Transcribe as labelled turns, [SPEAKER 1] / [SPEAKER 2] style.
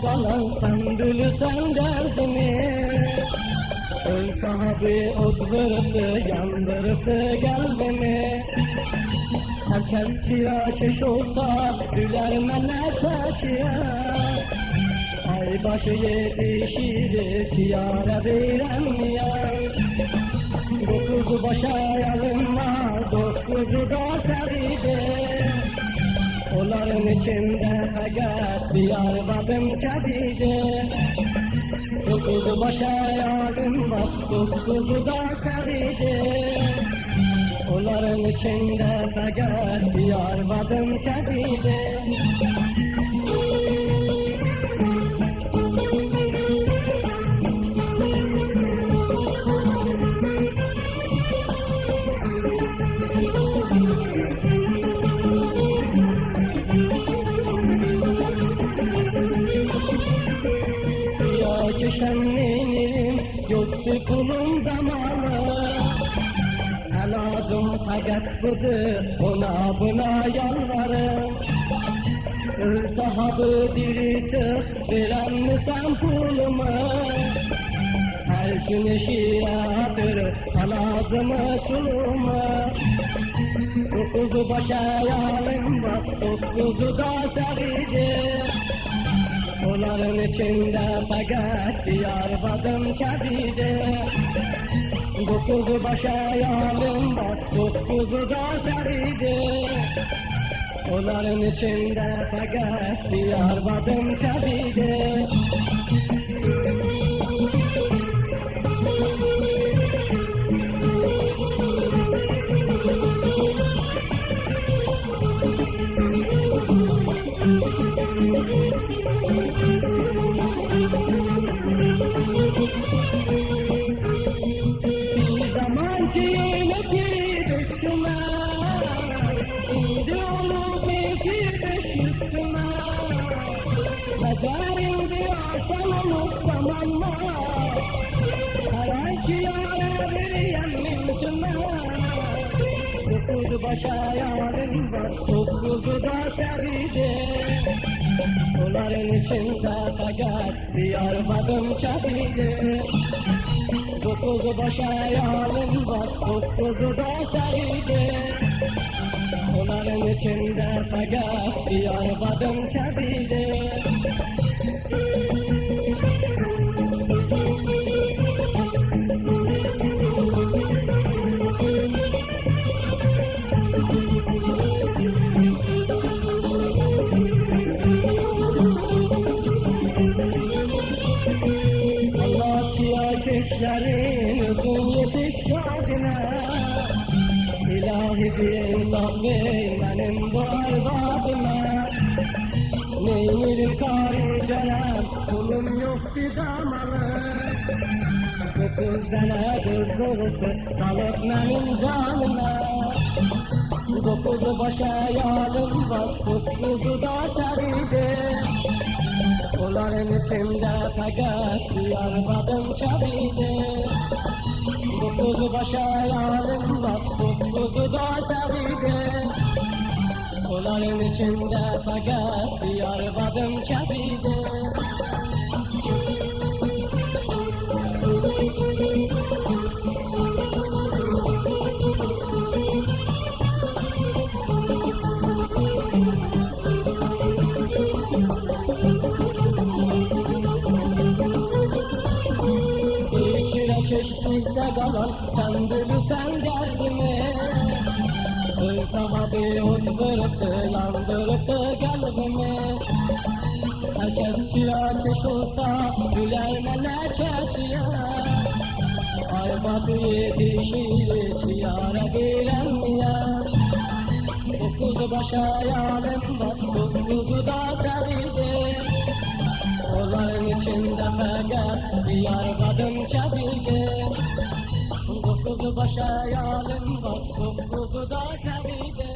[SPEAKER 1] Balan sen bilirsen derdimi, ön sahibi odvırısı yandırısı gelbimi. Herkes tiyakeş olsa güler mene çekiye, ay başı yetişiri tiyare veremiye. Dokuzu başa yarım var, dokuzu da seride. Onların içinde fakat diyar badım kedide. Dokuzu başa yardım bak, dokuzu da kedide. Onların içinde fakat diyar badım kedide. Şenliğim yoktu kulum zamanı, eladım fakat budu ona buna yalvarım. Sahabı diritip veren mi sen pulumu, her gün eşiyadır alazımı sulumu. Dokuzu başa yalim bak, dokuzu da seridi. Onların içinde fakat diyar badım kedide. Dokuzu başa yalim bak, dokuzu da seridi. Onların içinde fakat diyar badım kedide. Bir zamanki yöneti düştüme, şimdi onu bekirmiş üstüme. Mezarımdı aşamamış zamanla, her anki yâre veriyen üstüme. Dokuzu başa yarın bak, dokuzu da seride. Onların içinde fakat diyar badım kedide. Dokuzu başa yarın bak, dokuzu da seride. Onların içinde fakat diyar badım kedide. Ateşlerin uzun yetişkadine, İlahi bir insaf ver benim bu arvadıma. Neymirim kari dönem, kulum yok bir damalı. Dokuz tane kız dolusu kalıp benim canıma. Dokuzu başa yardım bak, dokuzu da seride. Onların içinde fakat diyar badım kedide. Dokuzu başa yarım bak, dokuzu da seride. Onların içinde fakat diyar badım kedide. Keşfikte kalan sen bilirsen derdimi, ön sahibi odvırısı yandırısı kalbimi. Herkes bir ateş olsa güler meleketiye. Ay batı yetişir çiyara bilenmiye. Dokuz başa yarim var, dokuzu da sevdi. Onların içinde fakat bir yar kadın çevirdi. Dokuz başa yarim var, dokuzu da sevdi.